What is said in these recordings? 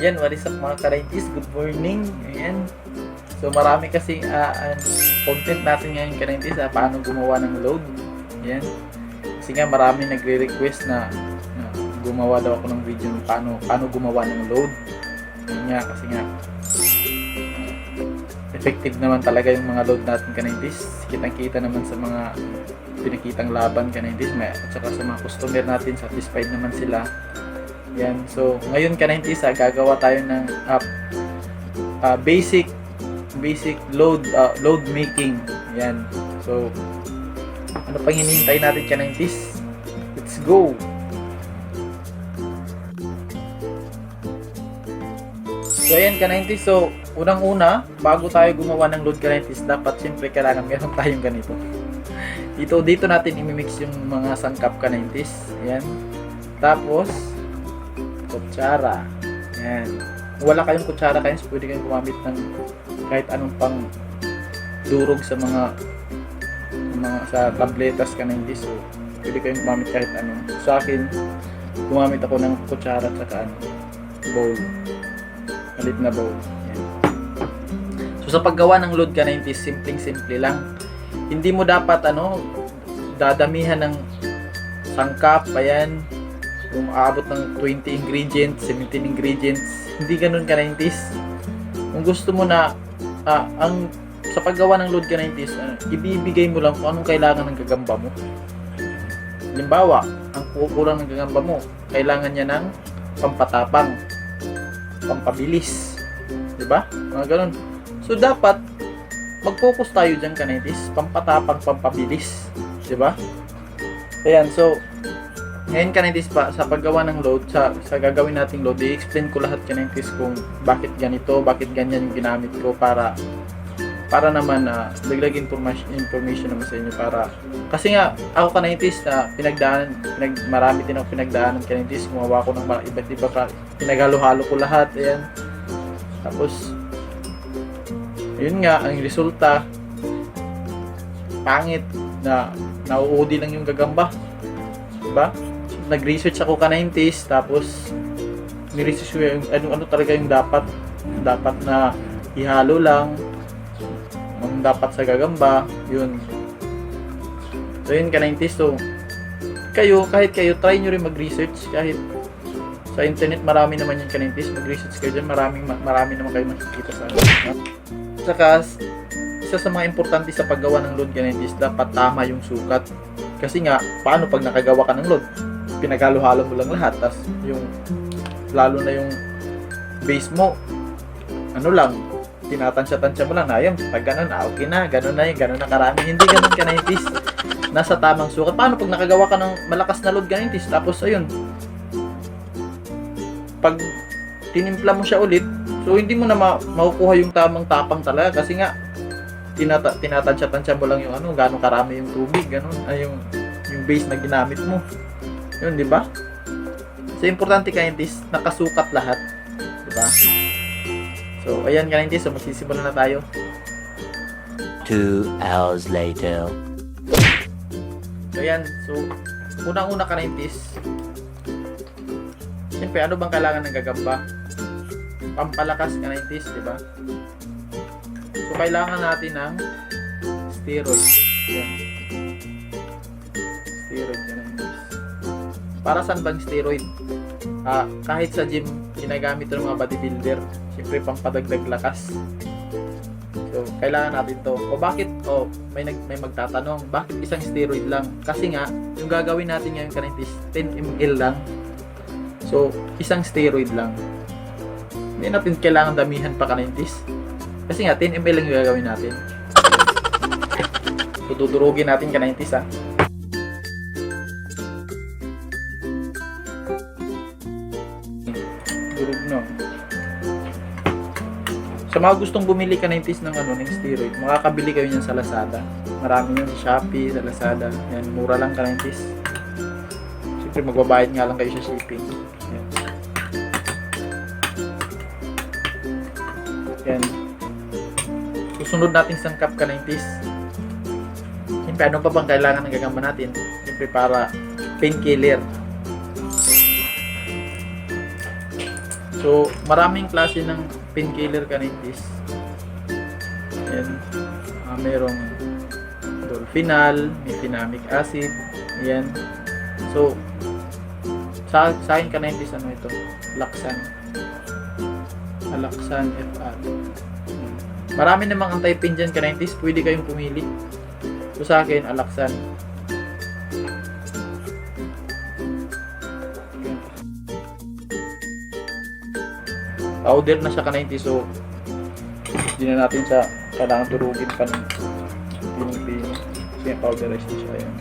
Ayan, what is up mga ka-90s? Good morning. Ayan. So marami kasi content natin ngayon ka-90s, paano gumawa ng load. Ayan. Kasi nga marami nagre-request na gumawa daw ako ng video ng paano gumawa ng load. Ayan nga, kasi nga effective naman talaga yung mga load natin ka-90s. Kitang-kita naman sa mga pinakitang laban ka-90s, at saka sa mga customer natin, satisfied naman sila. Yan. So, ngayon ka-90s, gagawa tayo ng basic load making. Yan. So, ano pang hinihintay natin ka-90s? Let's go! So, ayan ka-90s. So, unang-una, bago tayo gumawa ng load ka-90s, dapat siyempre kailangan meron tayong ganito. Dito natin imimix yung mga sangkap ka-90s. Ayan. Tapos, kutsara. Ayan. Kung wala kayong kutsara kayo, so pwede kayong gumamit ng kahit anong pang durog sa sa tabletas ka-90s. So, pwede kayong gumamit kahit ano. Sa akin, gumamit ako ng kutsara at saka bowl. Malit na bowl. Ayan. So, sa paggawa ng load ka-90s, simpleng-simple lang. Hindi mo dapat dadamihan ng sangkap, ayan, kung aabot ng 20 ingredients, 17 ingredients, hindi ganun ka-90s. Kung gusto mo na sa paggawa ng load ka-90s, ibibigay mo lang kung anong kailangan ng gagamba mo. Halimbawa, ang kukulang ng gagamba mo, kailangan niya ng pampatapang, pampabilis, diba? Mga ganun. So dapat mag-focus tayo dyan ka-90s, pampatapang, pampabilis, di ba? Ayan, so ngayon ka-90s pa, sa paggawa ng load, sa gagawin nating load, i-explain ko lahat ka-90s kung bakit ganito, bakit ganyan yung ginamit ko para naman dagdag information naman sa inyo, para kasi nga ako ka-90s na marami din ako pinagdaanan ka-90s, gumawa ko ng iba't iba pa, pinaghalo-halo ko lahat, ayan. Tapos yun nga, ang resulta pangit, na nauudi lang yung gagamba, diba? Nag-research ako ka-90s, tapos ni-research ko yung ano talaga yung dapat na ihalo lang, ang dapat sa gagamba, yun. So yun ka-90s. So kahit kayo try nyo rin mag-research, kahit sa internet marami naman yung ka-90s, mag-research kayo dyan, marami naman kayo makikita sa saka isa sa mga importante sa paggawa ng load ka-90s, dapat tama yung sukat. Kasi nga, paano pag nakagawa ka ng load, pinaghalo-halo mo lang lahat, tas lalo na yung base mo, tinatansya-tansya mo lang na yun, pag ganun, okay na, ganun na karami. Hindi ganun ka-90s, nasa tamang sukat. Paano pag nakagawa ka ng malakas na load ka-90s, tapos ayun, pag tinimpla mo siya ulit, so hindi mo na makukuha yung tamang tapang talaga, kasi nga tinatansya-tansya mo lang yung gaano karami yung tubig, ganun, ay yung base na ginamit mo. Yun, di ba? So importante ka-90s, nakasukat lahat, di ba? So ayan ka-90s, so magsisimula na tayo. 2 hours later. So ayan, so unang-una ka-90s, siyempre ano bang kailangan ng gagamba? Pampalakas ka-90s, di ba? So kailangan natin ng steroid. Yan. Steroid ka-90s. Para saan bang steroid? Kahit sa gym, ginagamit ito ng mga bodybuilder. Siyempre pampadagdag lakas. So kailangan natin to. O bakit? May magtatanong, bakit isang steroid lang? Kasi nga, yung gagawin natin ngayon ka-90s, 10 ml lang. So isang steroid lang. Hindi natin kailangan damihan pa ka-90s. Kasi nga, 10 ml lang yung gagawin natin. Tutudurugin natin ka-90s ha. Durug no. Sa mga gustong bumili ka-90s ng steroid, makakabili kayo niyan sa Lazada. Marami yun sa Shopee, sa Lazada. Yan, mura lang ka-90s. Siyempre, magbabayad nga lang kayo sa shipping. Yan. Susunod natin sangkap ka-90s. Siyempre, ano pa bang kailangan ng gagamba natin? Siyempre, para painkiller. So So, maraming klase ng painkiller Ka-90s. Ayan. Merong Dolphinal, mefenamic acid. Ayan. So, sa akin Ka-90s, ano ito? Alaxan. Alaxan FR. Marami namang anti-pain dyan Ka-90s. Pwede kayong pumili. So, sa akin, Alaxan. Powder na siya Ka-90s. So, hindi na natin siya kailangan turugin pa ng pinipino. Kasi powderize na siya. Ayan.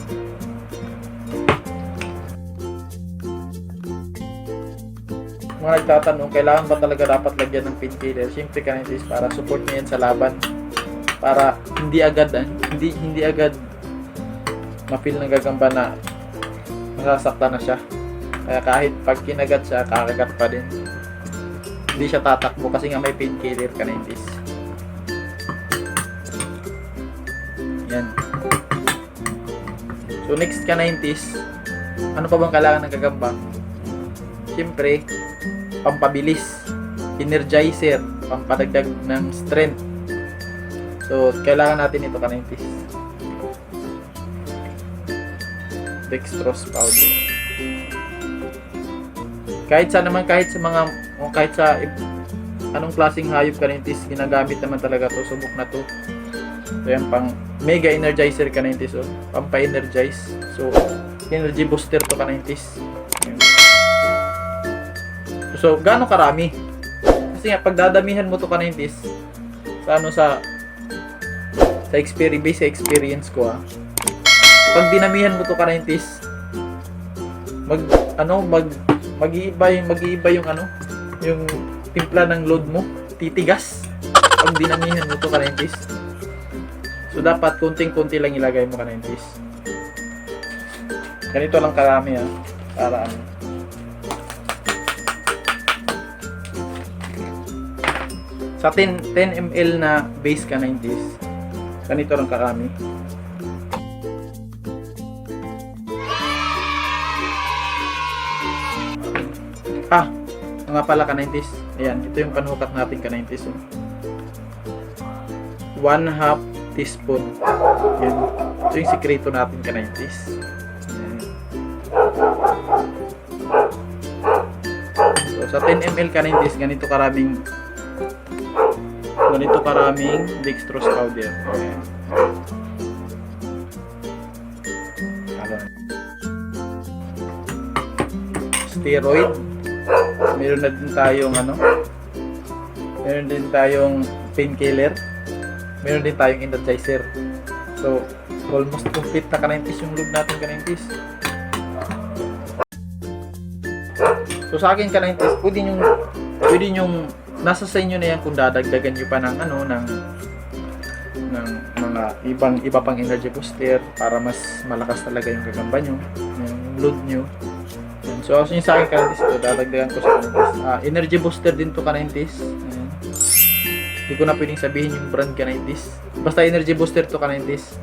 Mga nagtatanong, kailangan ba talaga dapat lagyan ng painkiller? Siyempre Ka-90s, para support niya yan sa laban. Para hindi agad ma-feel ng gagamba na masasaktan na siya. Kaya kahit pag kinagat siya, kakagat pa din. Hindi siya tatakbo kasi nga may painkiller Ka-90s. Yan. So next Ka-90s, ano pa bang kailangan ng gagamba? Siyempre, pampabilis, energizer, pampadagdag ng strength. So, kailangan natin ito Ka-90s. Dextrose powder. Kahit sa anong klaseng hayop Ka-90s, ginagamit naman talaga to, subok na to. So, yan pang mega energizer Ka-90s, oh, pampa-energize. So, energy booster to Ka-90s. So, gaano karami? Kasi nga, pag dadamihan mo to Ka-90s, sa experience ko pag dinamihan mo to Ka-90s, mag-iiba yung yung timpla ng load mo, titigas pag dinamihan mo to Ka-90s. So, dapat kunting-kunti lang ilagay mo Ka-90s. Ganito lang karami para sa 10 ml na base Ka-90s, ganito lang karami. Nga pala Ka-90s. Ayan, ito yung panhukat natin Ka-90s. 1/2 teaspoon. Yan. Ito yung sikreto natin Ka-90s. So, sa 10 ml Ka-90s, ganito karaming dextrose powder. Ayan. Steroid. Meron din tayong painkiller. Meron din tayong energizer. So, almost complete na Ka-90s yung load natin Ka-90s. So, sa akin Ka-90s, pwede yung nasa sa inyo na yan kung dadagdagan nyo pa ng mga iba pang energy booster para mas malakas talaga yung gagamba nyo, yung load nyo. So, yung sa akin Ka-90s, ito dadagdagan ko sa Ka-90s. Energy booster din to Ka-90s. Hindi ko na pwedeng sabihin yung brand Ka-90s. Basta energy booster to Ka-90s.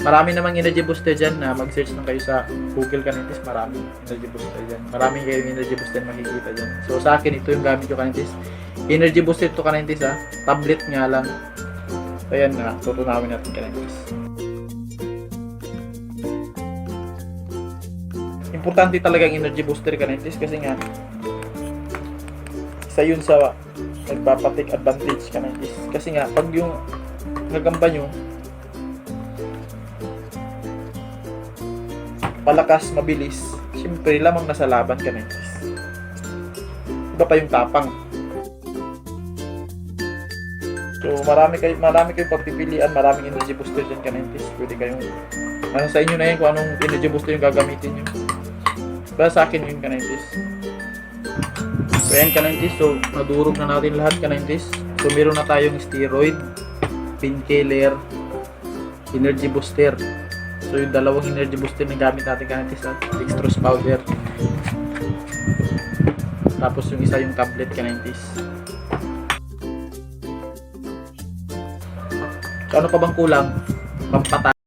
Marami namang energy booster dyan na mag-search lang kayo sa Google Ka-90s. Maraming energy booster dyan. Maraming kayong energy booster makikita dyan. So, sa akin, ito yung gamit ko Ka-90s. Energy booster to Ka-90s tablet nga lang. So, ayan na. Tutunawin natin Ka-90s. Importante talaga ang energy booster Ka-90s kasi nga isa yun sa nagpapatake advantage Ka-90s. Kasi nga, pag yung gagamba nyo palakas, mabilis, siyempre lamang nasa laban Ka-90s. Iba pa yung tapang. So, marami kayong pagpipilian, maraming energy booster dyan Ka-90s. Pwede kayong, sa inyo na yun kung anong energy booster yung gagamitin nyo. Para sa akin yung Ka-90s. So, ayan Ka-90s. So, nadurog na natin lahat Ka-90s. So, meron na tayong steroid, painkiller, energy booster. So, yung dalawang energy booster na gamit natin Ka-90s, dextrose powder. Tapos, yung isa yung tablet Ka-90s. So, ano pa bang kulang? Pampatay.